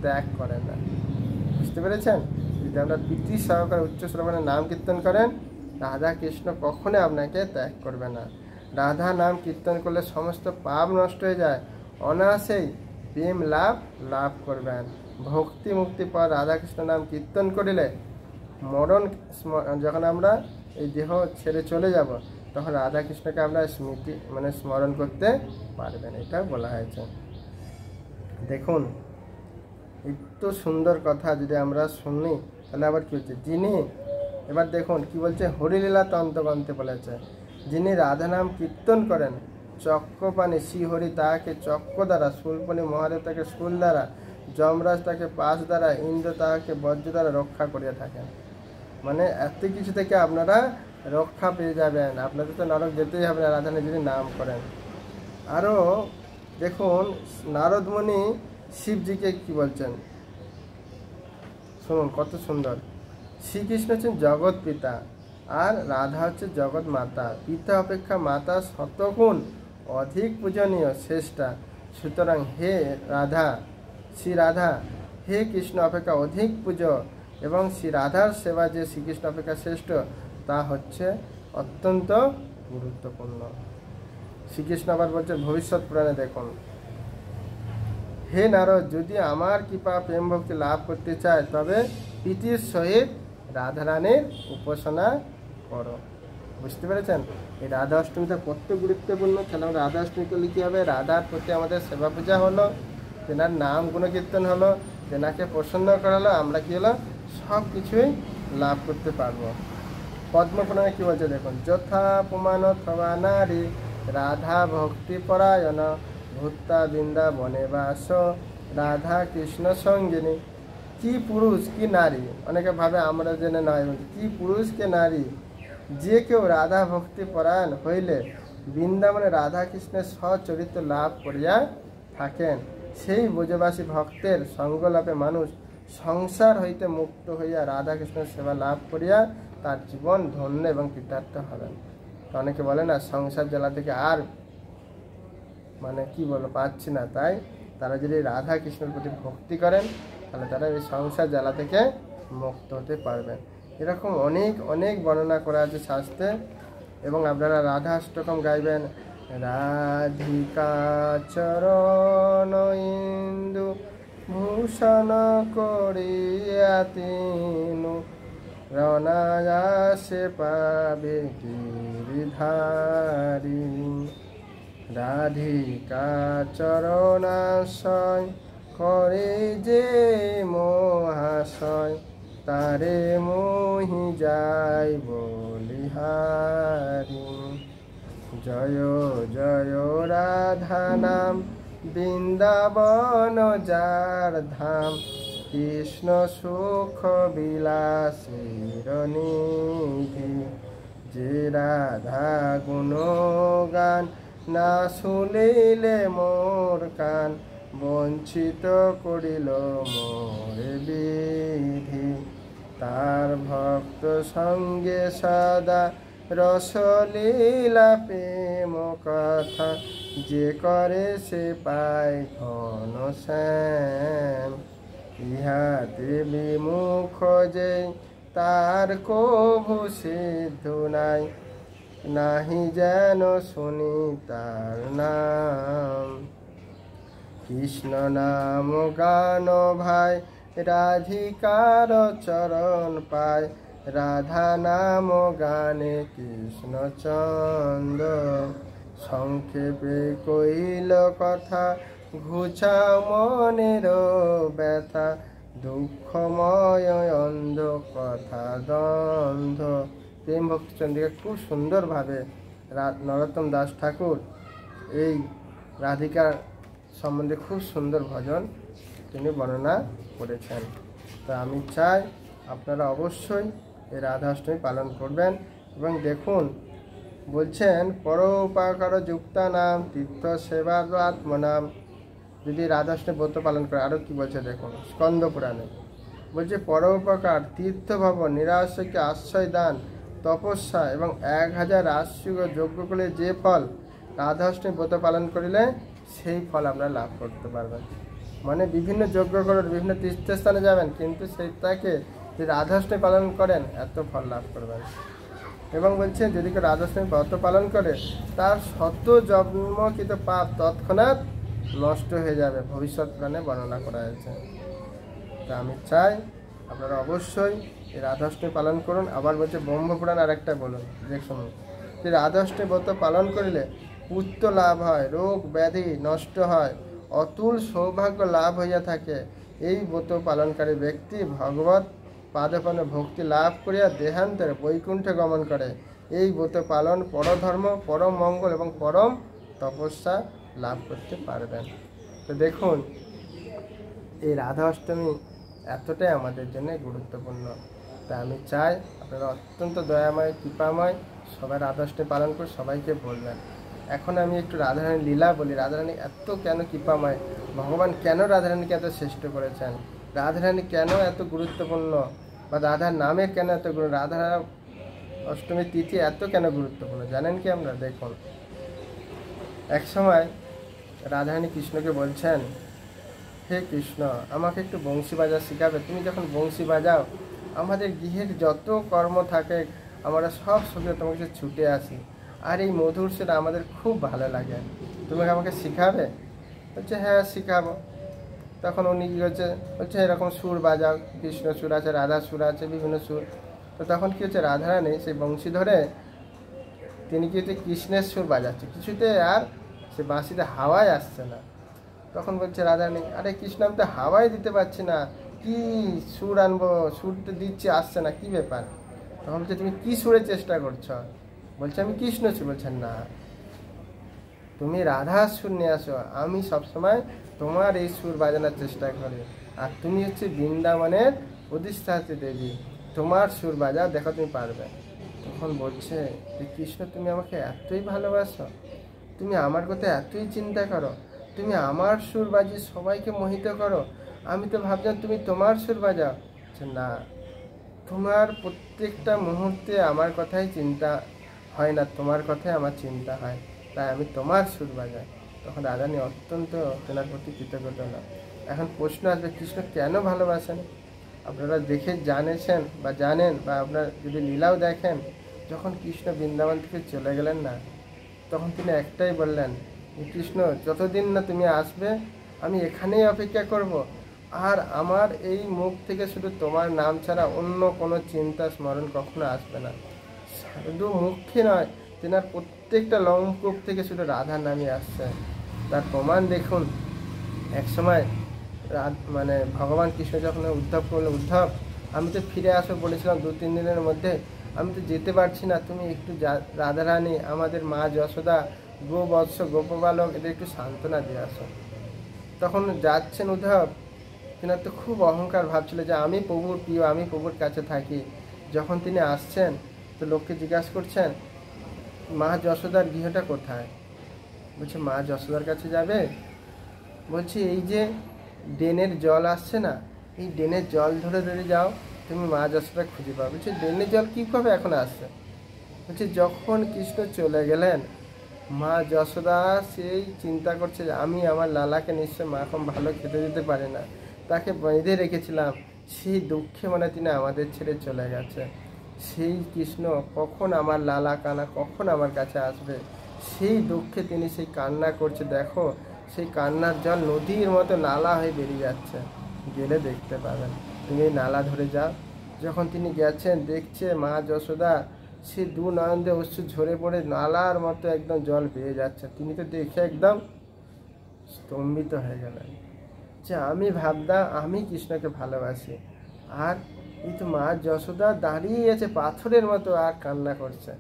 ত্যাগ করেন না। বুঝতে পেরেছেন? যদি আমরা প্রীতি সহকারে উচ্চ স্বরে নাম কীর্তন করেন রাধাকৃষ্ণ কখনোই আপনাকে ত্যাগ করবে না। রাধা নাম কীর্তন করলে সমস্ত পাপ নষ্ট হয়ে যায়, অনায়াসেই প্রেম লাভ করবেন। ভক্তি মুক্তি পর রাধাকৃষ্ণ নাম কীর্তন করিলে মরণ যখন আমরা এই দেহ ছেড়ে চলে যাব তখন রাধাকৃষ্ণকে আমরা স্মরণ করতে পারবেন, এটা বলা হয়েছে। দেখুন এত সুন্দর কথা যদি আমরা শুনি তাহলে আবার কী হচ্ছে যিনি এবার দেখুন কি বলছে হরিলীলা তন্ত্রগ্রন্থে বলেছে যিনি রাধা নাম কীর্তন করেন, চক্রপাণি শ্রীহরি তাহাকে চক্র দ্বারা, শূলপাণি মহাদেব তাকে শূল দ্বারা, যমরাজ তাকে পাশ দ্বারা, ইন্দ্র তাহাকে বজ্র দ্বারা রক্ষা করিয়া থাকেন। মানে এত কিছু থেকে আপনারা রক্ষা পেয়ে যাবেন। আপনাদের তো নরক যেতেই হবে না রাধা যদি নাম করেন। আরও দেখুন নারদমণি শিবজিকে কি বলছেন, শুনুন কত সুন্দর। শ্রীকৃষ্ণ হচ্ছেন জগৎ পিতা আর রাধা হচ্ছে জগৎ মাতা। পিতা অপেক্ষা মাতা শতগুণ অধিক পূজনীয়, শ্রেষ্ঠা। সুতরাং হে রাধা, শ্রী রাধা হে কৃষ্ণ অপেক্ষা অধিক পূজা, এবং শ্রী রাধার সেবা যে শ্রীকৃষ্ণ অপেক্ষা শ্রেষ্ঠ তা হচ্ছে অত্যন্ত গুরুত্বপূর্ণ। শ্রীকৃষ্ণ আবার বলছে ভবিষ্যৎ পুরাণে দেখুন, হে নারদ, যদি আমার কৃপা প্রেম ভক্তি লাভ করতে চায় তবে প্রীতির সহিত রাধারানীর উপাসনা করো। বুঝতে পেরেছেন? এই রাধা অষ্টমীটা কত গুরুত্বপূর্ণ। কেন রাধা অষ্টমী করলে কী হবে, রাধার প্রতি আমাদের সেবা পূজা হলো, তেনার নাম গুণকীর্তন হলো, তেনাকে প্রসন্ন করালো, আমরা কী হলো সব কিছুই লাভ করতে পারবো। পদ্মপুরাণে কী বলছে দেখুন, যথা পুমান অথবা নারী রাধা ভক্তি পরায়ণ ভূতা বৃন্দাবনে বাস রাধা কৃষ্ণ সঙ্গিনী। কি পুরুষ কি নারী, অনেকে ভাবে আমরা জেনে নয়, কি পুরুষ কে নারী, যে কেউ রাধা ভক্তি পরায়ণ হইলে বৃন্দাবনে রাধা কৃষ্ণের সচরিত্র লাভ করিয়া থাকেন, সেই ব্রজবাসী ভক্তের সঙ্গলাভে মানুষ সংসার হইতে মুক্ত হইয়া রাধা কৃষ্ণের সেবা লাভ করিয়া তার জীবন ধন্য এবং কৃতার্থ হবেন। তো অনেকে বলে না সংসার জ্বালা থেকে আর মানে কি বলবো পাচ্ছি না, তাই তারা যদি রাধা কৃষ্ণের প্রতি ভক্তি করেন তাহলে তারা এই সংসার জ্বালা থেকে মুক্ত হতে পারবেন। এরকম অনেক অনেক বর্ণনা করা আছে শাস্ত্রে। এবং আপনারা রাধা অষ্টকম গাইবেন, রাধিকা চরণ ইন্দু ভূষণ করিয়া তিনু রনায়াসে পাবে গিরিধারী। রাধিকা চরণাশয় করে যে মহাশয়, তারে মোহি যাই বলিহারি। জয় জয় রাধা নাম বৃন্দাবন যার ধাম, কৃষ্ণ সুখ বিলাসীর নিধি। যে রাধা গুণগান না শুনিলে মোর কান, বঞ্চিত করিল মোরে বিধি। তার ভক্ত সঙ্গে সদা রসলীলা প্রেম কথা, যে করে সে পায় ঘন শ্যাম। ইহাতে বিমুখ যে তার কভু সিদ্ধ নাই, নাহি যেন শুনি তার নাম। কৃষ্ণ নাম গান ভাই রাধিকার চরণ পায়, রাধা নাম গানে কৃষ্ণ চন্দ। সংক্ষেপে কইল কথা ঘুচাও মনের ব্যথা, দুঃখময় অন্ধ কথা দ্বন্দ্ব। প্রেম ভক্তি চন্দ্রিকা খুব সুন্দরভাবে নরোত্তম দাস ঠাকুর এই রাধিকার সম্বন্ধে খুব সুন্দর ভজন তিনি বর্ণনা করেছেন। তা আমি চাই আপনারা অবশ্যই এই রাধাষ্টমী পালন করবেন। এবং দেখুন বলছেন পরোপকার যুক্তা নাম তীর্থ সেবার আত্মনাম। যদি রাধাষ্টমী ব্রত পালন করে আরও কি বলছে দেখুন স্কন্দ পুরাণে বলছে, পরোপকার তীর্থ ভবন নিরাশ্রয়কে আশ্রয় দান তপস্যা এবং 1000 রাজসুগ যজ্ঞ করলে যে ফল, রাধাষ্টমী ব্রত পালন করিলে সেই ফল আপনারা লাভ করতে পারবেন। মানে বিভিন্ন যজ্ঞ করেন, বিভিন্ন তীর্থস্থানে যাবেন, কিন্তু সেইটাকে যদি রাধাষ্টমী পালন করেন এত ফল লাভ করবেন। এবং বলছে যদি কেউ রাধাষ্টমী ব্রত পালন করে তার শত জন্মকৃত পাপ তৎক্ষণাৎ নষ্ট হয়ে যাবে, ভবিষ্যৎ পুরাণে বর্ণনা করা হয়েছে। তা আমি চাই আপনারা অবশ্যই এই রাধাষ্টমী পালন করুন। আবার বলছে ব্রহ্মপুরাণ আরেকটা বলুন দেখুন, যে রাধাষ্টমী ব্রত পালন করিলে পুত্র লাভ হয়, রোগ ব্যাধি নষ্ট হয়, অতুল সৌভাগ্য লাভ হইয়া থাকে। এই ব্রত পালনকারী ব্যক্তি ভগবত পাদপনে ভক্তি লাভ করিয়া দেহান্তরে বৈকুণ্ঠে গমন করে। এই ব্রত পালন পরধর্ম, পরম মঙ্গল এবং পরম তপস্যা লাভ করতে পারবেন। তো দেখুন, এই রাধা অষ্টমী এতটাই আমাদের জন্য গুরুত্বপূর্ণ। তাই আমি চাই আপনারা অত্যন্ত দয়াময়, কৃপাময় সবাই রাধা অষ্টমী পালন করে সবাইকে বলবেন। এখন আমি একটু রাধারানীর লীলা বলি। রাধারানী এত কেন কৃপাময়, ভগবান কেন রাধারানীকে এত শ্রেষ্ঠ করেছেন, রাধারানী কেন এত গুরুত্বপূর্ণ, বা রাধার নামের কেন এত গুরু, রাধা অষ্টমীর তিথি এত কেন গুরুত্বপূর্ণ জানেন কি? আমরা দেখুন, এক সময় রাধারানী কৃষ্ণকে বলছেন, হে কৃষ্ণ, আমাকে একটু বংশী বাজা শেখাবে? তুমি যখন বংশী বাজাও আমাদের গৃহের যত কর্ম থাকে আমরা সব সুখে তোমার কাছে ছুটে আসি, আর এই মধুর সুর আমাদের খুব ভালো লাগে, তুমি আমাকে শেখাবে? বলছে হ্যাঁ শেখাবো। তখন উনি কী হচ্ছে, বলছে এরকম সুর বাজাও, কৃষ্ণ সুর আছে, রাধা সুর আছে, বিভিন্ন সুর। তো তখন কী হচ্ছে, রাধারানী সেই বংশী ধরে তিনি কি হচ্ছে কৃষ্ণের সুর বাজাচ্ছে, কিছুতে আর সে বাঁশিতে হাওয়ায় আসছে না। তখন বলছে রাধারানী, আরে কৃষ্ণ আমি তো হাওয়াই দিতে পারছি না, কি সুর আনবো, সুর তো দিচ্ছি আসছে না, কি ব্যাপার? তখন বলছে তুমি কি সুরের চেষ্টা করছো? বলছে আমি কৃষ্ণ সুর। বলছেন না, তুমি রাধার সুর নিয়ে আসো, আমি সবসময় তোমার এই সুর বাজানোর চেষ্টা করি, আর তুমি হচ্ছে বৃন্দাবনের অধিষ্ঠাত্রী দেবী, তোমার সুর বাজাও, দেখো তুমি পারবে। তখন বলছে যে কৃষ্ণ তুমি আমাকে এতই ভালোবাসো, তুমি আমার কথা এতই চিন্তা করো, তুমি আমার সুর বাজিয়ে সবাইকে মোহিত করো, আমি তো ভাবছিলাম তুমি তোমার সুর বাজাও। না, তোমার প্রত্যেকটা মুহূর্তে আমার কথাই চিন্তা হয় না, তোমার কথাই আমার চিন্তা হয়, তাই আমি তোমার সুর বাজাই। তখন রাধারানী অত্যন্ত তেনার প্রতি কৃতজ্ঞতা হল। এখন প্রশ্ন আসবে, কৃষ্ণ কেন ভালোবাসেন? আপনারা দেখে জানেছেন বা জানেন, বা আপনারা যদি লীলাও দেখেন, যখন কৃষ্ণ বৃন্দাবন থেকে চলে গেলেন না, তখন তিনি একটাই বললেন, কৃষ্ণ যতদিন না তুমি আসবে আমি এখানেই অপেক্ষা করব, আর আমার এই মুখ থেকে শুধু তোমার নাম ছাড়া অন্য কোনো চিন্তা স্মরণ কখনো আসবে না। শুধু মুখে নয়, তেনার প্রত্যেকটা লঙ্কূপ থেকে শুধু রাধার নামই আসছে। তার প্রমাণ দেখুন, এক সময় মানে ভগবান কৃষ্ণ যখন উদ্ধব করলো, উদ্ধব আমি তো ফিরে আসবো বলেছিলাম 2-3 দিনের মধ্যে, আমি তো যেতে পারছি না, তুমি একটু রাধারানী, আমাদের মা যশোদা, গোবৎস, গোপবালক, এদের একটু সান্ত্বনা দিয়ে আসো। তখন যাচ্ছেন উদ্ধব, তেনার তো খুব অহংকার ভাবছিল যে আমি প্রভুর প্রিয়, আমি প্রভুর কাছে থাকি। যখন তিনি আসছেন তো লোককে জিজ্ঞাসা করছেন, মা যশোদার গৃহটা কোথায়? বলছে মা যশোদার কাছে যাবে? বলছি এই যে ড্রেনের জল আসছে না, এই ড্রেনের জল ধরে ধরে যাও, তুমি মা যশোদা খুঁজে পাবে। বলছে ড্রেনের জল কীভাবে এখন আসছে? বলছে যখন কৃষ্ণ চলে গেলেন, মা যশোদা সেই চিন্তা করছে যে আমি আমার লালাকে নিশ্চয় মাখন ভালো খেতে দিতে পারে না, তাকে বেঁধে রেখেছিলাম, সেই দুঃখে মানে তিনি আমাদের ছেড়ে চলে গেছে। সেই কৃষ্ণ কখন আমার লালা কানা কখন আমার কাছে আসবে, সেই দুঃখে তিনি সেই কান্না করছে। দেখো সেই কান্নার জল নদীর মতো নালা হয়ে বেরিয়ে যাচ্ছে, গেলে দেখতে পাবেন। তুমি এই নালা ধরে যাও। যখন তিনি গেছেন, দেখছে মা যশোদা সে দু নয়নদে অশ্রু ঝরে পড়ে নালার মতো একদম জল বেয়ে যাচ্ছে। তিনি তো দেখে একদম স্তম্ভিত হয়ে গেলেন যে আমি ভাবতাম আমি কৃষ্ণকে ভালোবাসি, আর এই তো মা যশোদা দাঁড়িয়ে আছে পাথরের মতো আর কান্না করছে।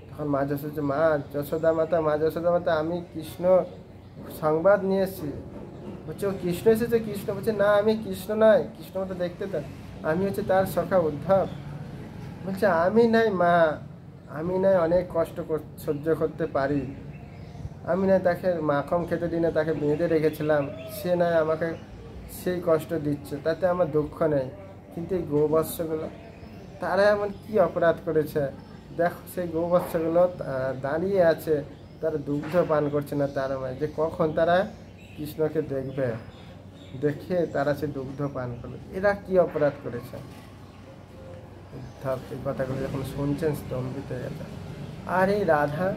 তখন মা যশোদা, মা যশোদা মাতা, মা যশোদা মাতা, আমি কৃষ্ণ সংবাদ নিয়ে এসেছি। বলছে ও কৃষ্ণ এসেছে? কৃষ্ণ বলছে না, আমি কৃষ্ণ নয়, কৃষ্ণ মতো দেখতে তো, আমি হচ্ছে তার সখা উদ্ধব। বলছে আমি নাই মা, আমি নাই অনেক কষ্ট সহ্য করতে পারি, আমি না তাকে মাখন খেতে দিনে তাকে বেঁধে রেখেছিলাম, সে নয় আমাকে সেই কষ্ট দিচ্ছে, তাতে আমার দুঃখ নেই, কিন্তু এই গৌবৎসগুলো তারা এমন কি অপরাধ করেছে? দেখো সেই গৌবৎসগুলো দাঁড়িয়ে আছে, তারা দুগ্ধ পান করছে না তার মায়, যে কখন তারা কৃষ্ণকে দেখবে, দেখে তারা সে দুগ্ধ পান করবে, এরা কি অপরাধ করেছে? এই কথাগুলো যখন শুনছেন স্তম্ভিত হয়ে গেছে। আর এই রাধা,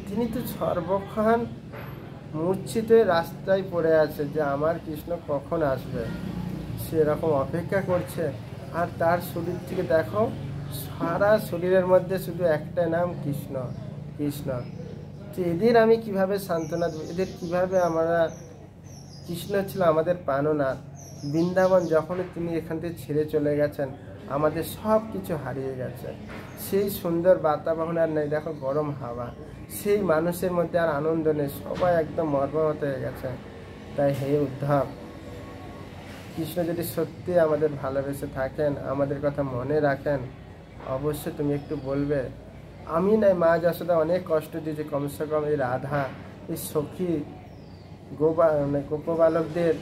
তিনি তো সর্বক্ষণ মূর্ছিত রাস্তায় পড়ে আছে যে আমার কৃষ্ণ কখন আসবে, সেরকম অপেক্ষা করছে। আর তার শরীর থেকে দেখো, সারা শরীরের মধ্যে শুধু একটা নাম কৃষ্ণ, কৃষ্ণ। যে এদের আমি কিভাবে সান্ত্বনা দেব, এদের কিভাবে আমরা, কৃষ্ণ ছিল আমাদের প্রাণনাথ। বৃন্দাবন যখন তিনি এখান থেকে ছেড়ে চলে গেছেন, আমাদের সব কিছু হারিয়ে গেছে। সেই সুন্দর বাতাবরণ আর নেই, দেখো গরম হাওয়া, সেই মানুষের মধ্যে আর আনন্দ নেই, সবাই একদম মর্মাহত হয়ে গেছে। তাই হে উদ্ধব, কৃষ্ণ যদি সত্যি আমাদের ভালোবেসে থাকেন, আমাদের কথা মনে রাখেন, অবশ্যই তুমি একটু বলবে। আমি নাই, মা যশোদা অনেক কষ্ট দিয়েছে, কমসে কম এই রাধা, এই সখী গোপবালকদের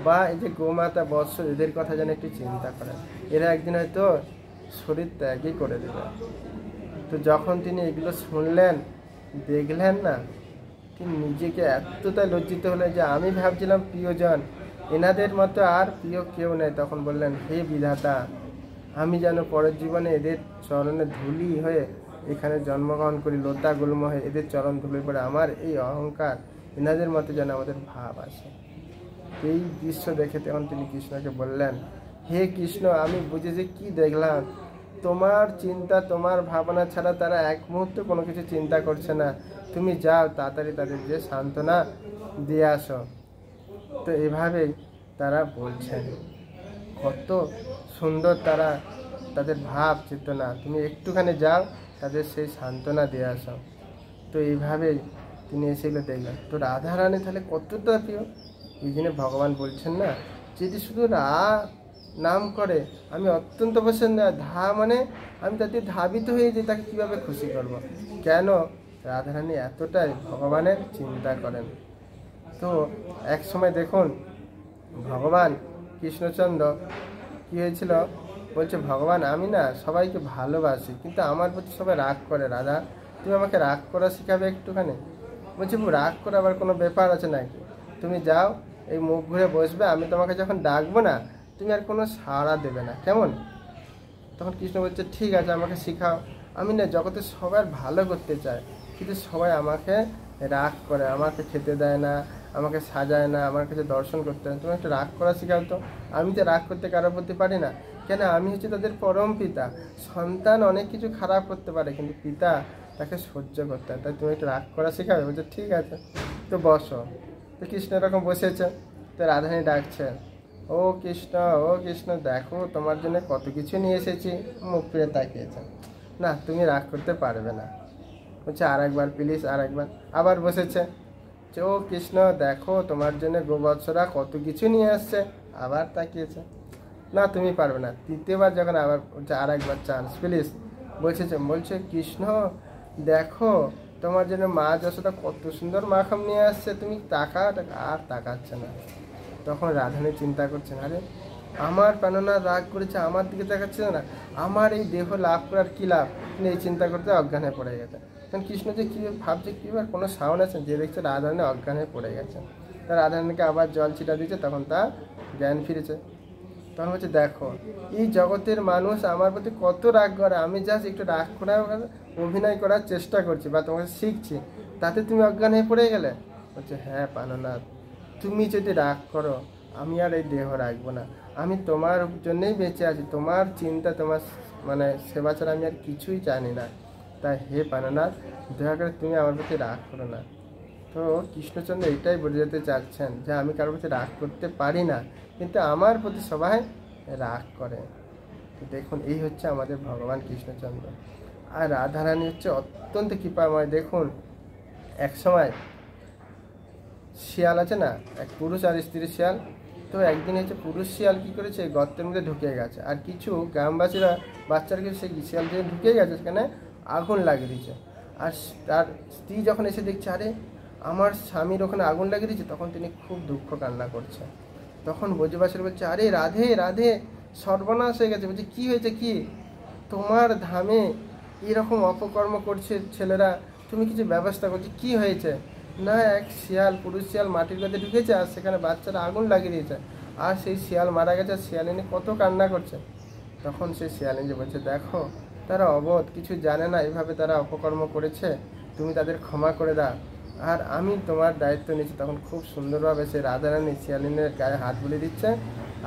বা এই যে গোমাতা বৎস, এদের কথা যেন একটু চিন্তা করেন। এরা একদিন হয়তো শরীর ত্যাগই করে দেবে। তো যখন তিনি এগুলো শুনলেন, দেখলেন না, তিনি নিজেকে এতটাই লজ্জিত হলেন যে আমি ভাবছিলাম প্রিয়জন, এনাদের মতো আর প্রিয় কেউ নেই। তখন বললেন, হে বিধাতা, আমি যেন পরের জীবনে এদের চরণে ধুলি হয়ে এখানে জন্মগ্রহণ করি, লতা গুল্ম হয়ে এদের চরণ ধুলি পড়ে আমার এই অহংকার, এনাদের মতো যেন আমাদের ভাব আসে। এই দৃশ্য দেখে তখন তিনি কৃষ্ণকে বললেন, হে কৃষ্ণ, আমি বুঝেছি কি দেখলাম, তোমার চিন্তা তোমার ভাবনা ছাড়া তারা এক মুহূর্ত কোনো কিছু চিন্তা করছে না। তুমি যাও, তাড়াতাড়ি তাদের যে সান্ত্বনা দিয়ে আসো। তো এভাবেই তারা বলছেন, কত সুন্দর তারা, তাদের ভাব চেতনা, তুমি একটুখানি যাও, তাদের সেই সান্ত্বনা দিয়ে আসো। তো এইভাবেই তিনি এসেগুলো দেখলেন। তো রাধারানী তাহলে কতটা প্রিয়, এই জন্য ভগবান বলছেন না, যদি শুধু নাম করে আমি অত্যন্ত পছন্দ, মানে আমি তাতে ধাবিত হয়ে যে তাকে কীভাবে খুশি করব। কেন? রাধারানী এতটাই ভগবানের চিন্তা করেন। তো এক সময় দেখুন, ভগবান কৃষ্ণচন্দ্র কী হয়েছিল, বলছে, ভগবান আমি না সবাইকে ভালোবাসি, কিন্তু আমার প্রতি সবাই রাগ করে। রাধা, তুমি আমাকে রাগ করা শেখাবে একটুখানি। বলছে, রাগ করা আবার কোনো ব্যাপার আছে নাকি? তুমি যাও, এই মুখ ঘুরে বসবে, আমি তোমাকে যখন ডাকবো না, তুমি আর কোনো সাড়া দেবে না, কেমন? তখন কৃষ্ণ বলছে, ঠিক আছে, আমাকে শেখাও। আমি না জগতে সবার ভালো করতে চাই, কিন্তু সবাই আমাকে রাগ করে, আমাকে খেতে দেয় না, আমাকে সাজায় না, আমার কাছে দর্শন করতে হয়। তুমি একটা রাগ করা শেখাও তো। আমি তো রাগ করতে কারো করতে পারি না, কেন? আমি হচ্ছে তাদের পরম পিতা। সন্তান অনেক কিছু খারাপ করতে পারে, কিন্তু পিতা তাকে সহ্য করতে হয়। তাই তুমি একটা রাগ করা শেখাবে? বলছে, ঠিক আছে, তো বসো। তো কৃষ্ণ এরকম বসেছে, তো রাধারানী ডাকছে, ও কৃষ্ণ, ও কৃষ্ণ, দেখো তোমার জন্য কত কিছু নিয়ে এসেছি। মুখ ফিরে তাকিয়েছে, না তুমি রাগ করতে পারবে না। বলছে, আর একবার প্লিজ, আর একবার। আবার বসেছে, ও কৃষ্ণ, দেখো তোমার জন্য গোবৎসরা কত কিছু নিয়ে আসছে। আবার তাকিয়েছে, না তুমি পারবে না। তৃতীয়বার যখন আবার বলছে, আর একবার চান্স প্লিজ। বলছে কৃষ্ণ, দেখো তোমার জন্য মা যশোদা কত সুন্দর মাখন নিয়ে আসছে, তুমি আর তাকাচ্ছে না। তখন রাধারানী চিন্তা করছেন, আরে আমার প্রাণনা রাগ করেছে, আমার দিকে তাকাচ্ছে না, আমার এই দেহ লাভ করার কী লাভ? তিনি এই চিন্তা করতে অজ্ঞান হয়ে পড়ে গেছে। তখন কৃষ্ণ যে কী ভাবছে, কী আর কোনো সাউন্ড আছে, যে দেখছে রাধারানী অজ্ঞান হয়ে পড়ে গেছে। তা রাধারানীকে আবার জল ছিটা দিচ্ছে, তখন তার জ্ঞান ফিরেছে। তখন বলছে, দেখো এই জগতের মানুষ আমার প্রতি কত রাগ করে, আমি জাস্ট একটু রাগ করা অভিনয় করার চেষ্টা করছি বা তোমাকে শিখছি, তাতে তুমি অজ্ঞান হয়ে পড়ে গেলে। বলছে, হ্যাঁ প্রাণনাথ, তুমি যদি রাগ করো, আমি আর এই দেহ রাখবো না, আমি তোমার জন্যই বেঁচে আছি, তোমার চিন্তা, তোমার সেবা ছাড়া আমি আর কিছুই জানি না। তাই হে প্রাণনাথ, দয়া করে তুমি আমার প্রতি রাগ করো না। তো কৃষ্ণচন্দ্র এটাই বলে যেতে চাচ্ছেন যে আমি কারোর প্রতি রাগ করতে পারি না, কিন্তু আমার প্রতি সবাই রাগ করে। তো দেখুন, এই হচ্ছে আমাদের ভগবান কৃষ্ণচন্দ্র। আর রাধারানী হচ্ছে অত্যন্ত কৃপাময়। দেখুন, এক সময় শিয়াল আছে না, এক পুরুষ আর স্ত্রী শিয়াল। তো একদিন হচ্ছে পুরুষ শিয়াল কী করেছে, গর্তের মধ্যে ঢুকে গেছে, আর কিছু গ্রামবাসীরা বাচ্চার কিছু সেই শিয়াল যে ঢুকে গেছে সেখানে আগুন লাগিয়ে দিয়েছে। আর তার স্ত্রী যখন এসে দেখছে, আরে আমার স্বামীর ওখানে আগুন লাগিয়ে দিয়েছে, তখন তিনি খুব দুঃখ কান্না করছে। তখন ব্রজবাসীরা বলছে, আরে রাধে রাধে, সর্বনাশ হয়ে গেছে। বলছে, কী হয়েছে, কি তোমার ধামে এরকম অপকর্ম করছে ছেলেরা, তুমি কিছু ব্যবস্থা করছো, কি হয়েছে? না, এক শিয়াল, পুরুষ শিয়াল মাটির মধ্যে ঢুকেছে, আর সেখানে বাচ্চারা আগুন লাগিয়ে দিয়েছে, আর সেই শিয়াল মারা গেছে, শিয়ালিনী কত কান্না করছে। তখন সেই শিয়ালিনী বলছে, দেখো তারা অবোধ, কিছু জানে না, এভাবে তারা অপকর্ম করেছে, তুমি তাদের ক্ষমা করে দাও, আর আমি তোমার দায়িত্ব নিচ্ছি। তখন খুব সুন্দরভাবে সে রাধারানী শিয়ালিনীর গায়ে হাত বুলিয়ে দিচ্ছে,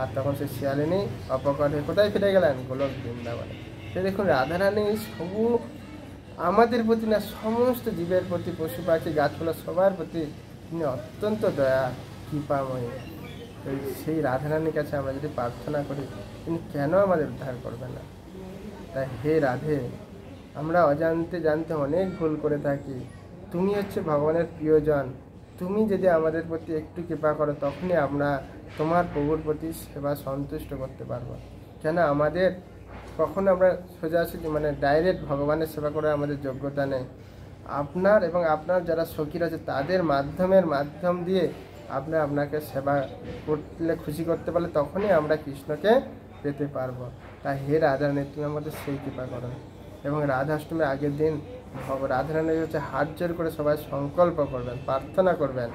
আর তখন সে শিয়ালিনী অপকর্ম হয়ে কোথায় ফিরে গেলেন? গোলক বৃন্দাবনে। তো দেখুন, রাধারানী সবু আমাদের প্রতি না, সমস্ত জীবের প্রতি, পশু পাখি গাছপালা সবার প্রতি তিনি অত্যন্ত দয়া কৃপাময়ী। তো সেই রাধারানীর কাছে আমরা যদি প্রার্থনা করি, তিনি কেন আমাদের উদ্ধার করবেন না? তাই হে রাধে, আমরা অজান্তে জানতে অনেক ভুল করে থাকি। তুমি হচ্ছে ভগবানের প্রিয়জন, তুমি যদি আমাদের প্রতি একটু কৃপা করো, তখনই আমরা তোমার প্রভুর প্রতি সেবা সন্তুষ্ট করতে পারবো। কেন আমাদের কখনো আমরা সোজাসুজি ডাইরেক্ট ভগবানের সেবা করার আমাদের যোগ্যতা নেই। আপনার এবং আপনার যারা সখীরা আছে তাদের মাধ্যম দিয়ে আপনাকে সেবা করলে, খুশি করতে পারলে, তখনই আমরা কৃষ্ণকে পেতে পারবো। তাই হে রাধারানী, তুমি আমাদের সেই কৃপা করো। এবং রাধাষ্টমীর আগের দিন রাধারানী হচ্ছে হাত জোর করে সবাই সংকল্প করবেন, প্রার্থনা করবেন,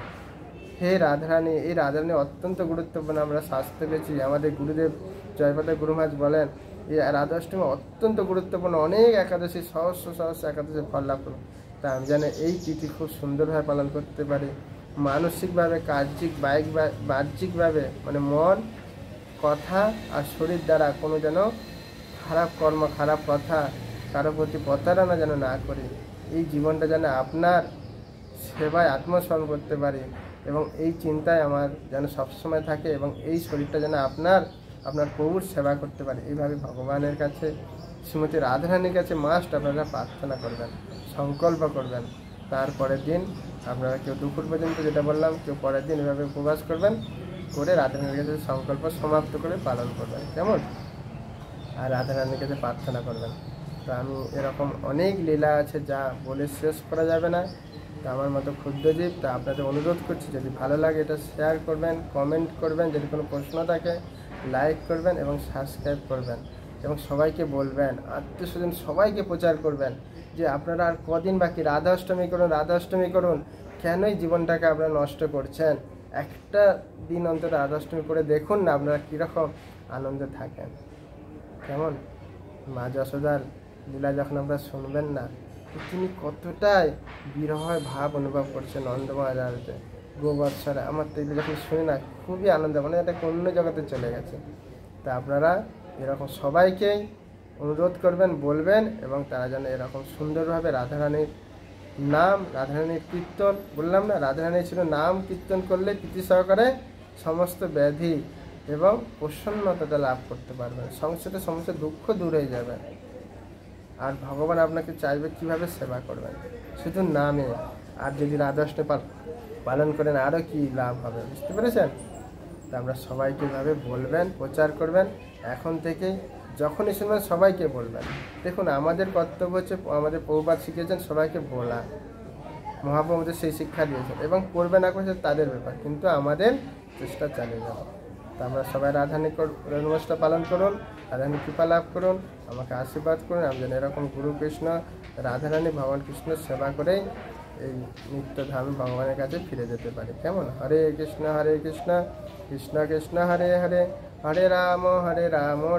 হে রাধারানী। এই রাধারানী অত্যন্ত গুরুত্বপূর্ণ। আমরা শাস্ত্রে পেয়েছি, আমাদের গুরুদেব জয়পাদ গুরু মহারাজ বলেন, এই রাধাষ্টমী অত্যন্ত গুরুত্বপূর্ণ। অনেক একাদশী, সহস্র একাদশী ফল লাভ করুন। তা আমি জানি এই তিথি খুব সুন্দরভাবে পালন করতে পারি। মানসিকভাবে, বাহ্যিকভাবে মন, কথা আর শরীর দ্বারা কোনো যেন খারাপ কর্ম, খারাপ কথা, কারো প্রতি প্রতারণা যেন না করি। এই জীবনটা যেন আপনার সেবায় আত্মসমর্পণ করতে পারি, এবং এই চিন্তায় আমার যেন সবসময় থাকে, এবং এই শরীরটা যেন আপনার প্রভুর সেবা করতে পারে। এইভাবে ভগবানের কাছে, শ্রীমতী রাধারানীর কাছে মাস্ট আপনারা প্রার্থনা করবেন, সংকল্প করবেন। তারপরের দিন আপনারা কেউ দুপুর পর্যন্ত, যেটা বললাম, কেউ পরের দিন এভাবে উপবাস করবেন, করে রাধারানীর কাছে সংকল্প সমাপ্ত করে পালন করবেন, কেমন? আর রাধারানীর কাছে প্রার্থনা করবেন। তো আমি এরকম অনেক লীলা আছে যা বলে শেষ করা যাবে না। তো আমার মতো ক্ষুদ্রজীব, তা আপনাদের অনুরোধ করছি, যদি ভালো লাগে এটা শেয়ার করবেন, কমেন্ট করবেন, যদি কোনো প্রশ্ন থাকে লাইক করবেন এবং সাবস্ক্রাইব করবেন, এবং সবাইকে বলবেন, আত্মীয়স্বজন সবাইকে প্রচার করবেন যে আপনারা আর কদিন বাকি, রাধাষ্টমী করুন। কেনই জীবনটাকে আপনারা নষ্ট করছেন? একটা দিন অন্তত রাধাষ্টমী করে দেখুন না, আপনারা কীরকম আনন্দে থাকেন, কেমন? মা যশোদার লীলা যখন আপনারা শুনবেন না, তিনি কতটাই বিরহ ভাব অনুভব করছেন নন্দমহারাজে, গোবৎসরে। আমার তো এগুলো যখন শুনি না, খুবই আনন্দ, এটা অন্য জগতে চলে গেছে। তা আপনারা এরকম সবাইকেই অনুরোধ করবেন, বলবেন, এবং তারা যেন এরকম সুন্দরভাবে রাধারানীর নাম, রাধারানীর কীর্তন, বললাম না, রাধারানী ছিল নাম কীর্তন করলে প্রীতি সহকারে সমস্ত ব্যাধি এবং প্রসন্নতা লাভ করতে পারবেন, সংসারে সমস্ত দুঃখ দূর হয়ে যাবে। আর ভগবান আপনাকে চাইবে কিভাবে সেবা করবেন, শুধু নামে। আর যদি রাধাষ্টমী পালন করেন, আরও কি লাভ হবে, বুঝতে পেরেছেন? তা আমরা সবাইকে এভাবে বলবেন, প্রচার করবেন। এখন থেকে যখনই শুনবেন সবাইকে বলবেন। দেখুন, আমাদের কর্তব্য হচ্ছে, আমাদের প্রভুপাদ শিখিয়েছেন সবাইকে বলা, মহাপ্রভু আমাদের সেই শিক্ষা দিয়েছেন, এবং করবে না করছে তাদের ব্যাপার, কিন্তু আমাদের চেষ্টা চালিয়ে যাওয়া। তা আমরা সবাই নমস্কার পালন করুন, রাধারানী কৃপা লাভ করুন, আমাকে আশীর্বাদ করুন। আমি যেন এরকম গুরু কৃষ্ণ, রাধারানী, ভগবান কৃষ্ণের সেবা করেই এই নিত্যধাম ভগবানের কাছে ফিরে যেতে পারি, কেমন? হরে কৃষ্ণ কৃষ্ণ কৃষ্ণ হরে হরে, হরে রাম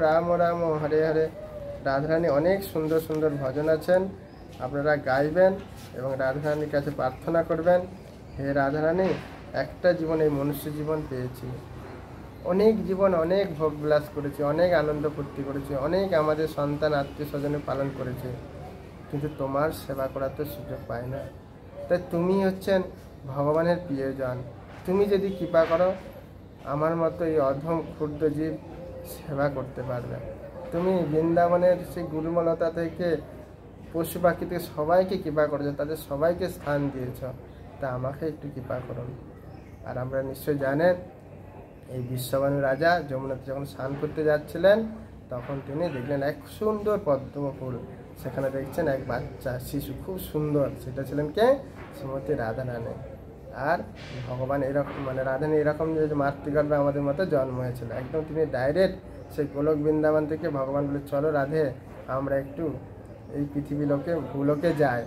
রাম রাম হরে হরে। রাধারানী অনেক সুন্দর সুন্দর ভজন আছেন, আপনারা গাইবেন এবং রাধারানীর কাছে প্রার্থনা করবেন, হে রাধারানী, একটা জীবন, এই মনুষ্য জীবন পেয়েছি, অনেক জীবন, অনেক ভোগ বিলাস করেছি, অনেক আনন্দ ফুর্তি করেছি, অনেক আমাদের সন্তান আত্মীয় স্বজনে পালন করেছে, কিন্তু তোমার সেবা করার তো সুযোগ পায় না। তাই তুমি হচ্ছেন ভগবানের প্রিয়জন। তুমি যদি কৃপা করো, আমার মতো এই অধম ক্ষুদ্র জীব সেবা করতে পারবে। তুমি বৃন্দাবনের সেই গুরুমলতা থেকে, পশু পাখি থেকে সবাইকে কৃপা করেছো, তাদের সবাইকে স্থান দিয়েছ, তা আমাকে একটু কৃপা করুন। আর আমরা নিশ্চয় জানেন, এই বিশ্ববানু রাজা যমুনাতে যখন স্নান করতে যাচ্ছিলেন, তখন তিনি দেখলেন এক সুন্দর পদ্ম ফুল, সেখানে দেখছেন এক বাচ্চা শিশু, খুব সুন্দর, সেটা ছিলেন কে? শ্রীমতী রাধারানী। আর ভগবান এরকম, রাধারানী এরকম যে মাতৃগর্ভে আমাদের মতো জন্ম হয়েছিল, একদম তিনি ডাইরেক্ট সেই গোলক বৃন্দাবন থেকে ভগবান বলে, চলো রাধে, আমরা একটু এই ভূলোকে যাই।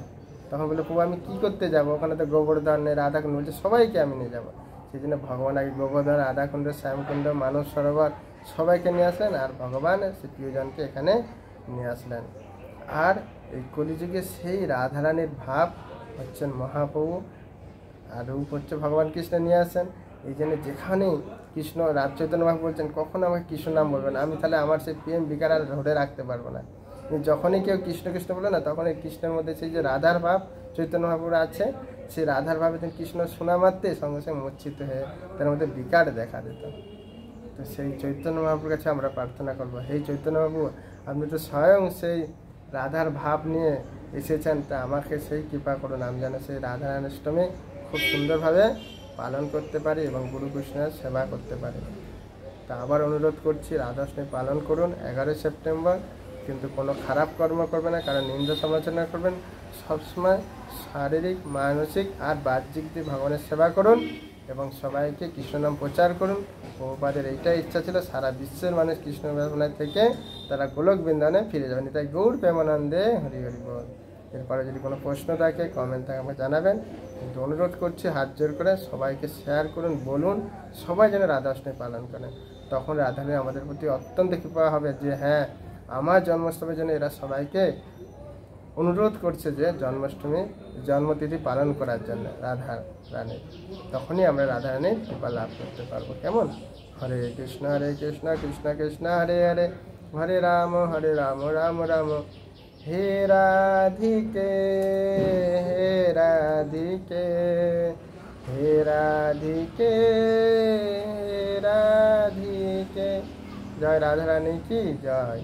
তখন বলে, প্রভু আমি কী করতে যাব, ওখানে তো গোবর্ধন নেই, রাধাকুণ্ড, বলছে সবাইকে আমি নিয়ে যাবো। সেই জন্য ভগবান আগে গোবর্ধন, রাধাকুণ্ড, শ্যামকুণ্ড, মানস সরোবর সবাইকে নিয়ে আসলেন, আর ভগবান সেই প্রিয়জনকে এখানে নিয়ে আসলেন। আর এই কলিযুগে সেই রাধারানীর ভাব হচ্ছেন মহাপ্রভু, আর রূপ হচ্ছে ভগবান কৃষ্ণ নিয়ে আসেন। এই জন্য যেখানেই কৃষ্ণ, চৈতন্য মহাপ্রভু বলছেন, কখনো আমাকে কৃষ্ণ নাম বলবেন, আমি তাহলে আমার সেই প্রেম বিকার আর ধরে রাখতে পারবো না। যখনই কেউ কৃষ্ণ কৃষ্ণ বলে না, তখন এই কৃষ্ণের মধ্যে সেই যে রাধার ভাব চৈতন্য মহাপ্রভুর আছে, সেই রাধার ভাবে কৃষ্ণ শোনা মাত্রে সঙ্গে সঙ্গে মূর্ছিত হয়ে তার মধ্যে বিকার দেখা দিত। তো সেই চৈতন্য মহাপ্রভুর কাছে আমরা প্রার্থনা করব, হে চৈতন্যবাবু, আপনি তো স্বয়ং সেই রাধার ভাব নিয়ে এসেছেন, তা আমাকে সেই কৃপা করুন, আমি যেন সেই রাধারাষ্টমী খুব সুন্দরভাবে পালন করতে পারি এবং গুরু কৃষ্ণের সেবা করতে পারি। তা আবার অনুরোধ করছি, রাধাষ্টমী পালন করুন 11 সেপ্টেম্বর, কিন্তু কোনো খারাপ কর্ম করবে না, কারণ নিন্দা সমালোচনা করবেন। সবসময় শারীরিক, মানসিক আর বাহ্যিক দিয়ে ভগবানের সেবা করুন এবং সবাইকে কৃষ্ণনাম প্রচার করুন। প্রভুপাদের এইটাই ইচ্ছা ছিল, সারা বিশ্বের মানুষ কৃষ্ণ ভাবনায় থেকে তারা গোলক বৃন্দাবনে ফিরে যাবেন। তাই গৌর প্রেমানন্দে হরি হরি বল। এরপরে যদি কোনো প্রশ্ন থাকে, কমেন্ট থাকে, আমাকে জানাবেন। কিন্তু অনুরোধ করছি হাত জোর করে সবাইকে শেয়ার করুন, বলুন সবাই যেন রাধাষ্টমী পালন করেন। তখন রাধারানী আমাদের প্রতি অত্যন্ত কৃপা হবে যে হ্যাঁ, আমার জন্মাষ্টমীর জন্য এরা সবাইকে অনুরোধ করছে যে জন্মতিথি পালন করার জন্য রাধা রানীর। তখনই আমরা রাধা রানীর কৃপা লাভ করতে পারবো। কেমন? হরে কৃষ্ণ কৃষ্ণ কৃষ্ণ হরে হরে, হরে রাম রাম রাম, হে রাধিকে হে রাধিকে হে রাধিকে হে রাধিকে। জয় রাধা রানী কি জয়।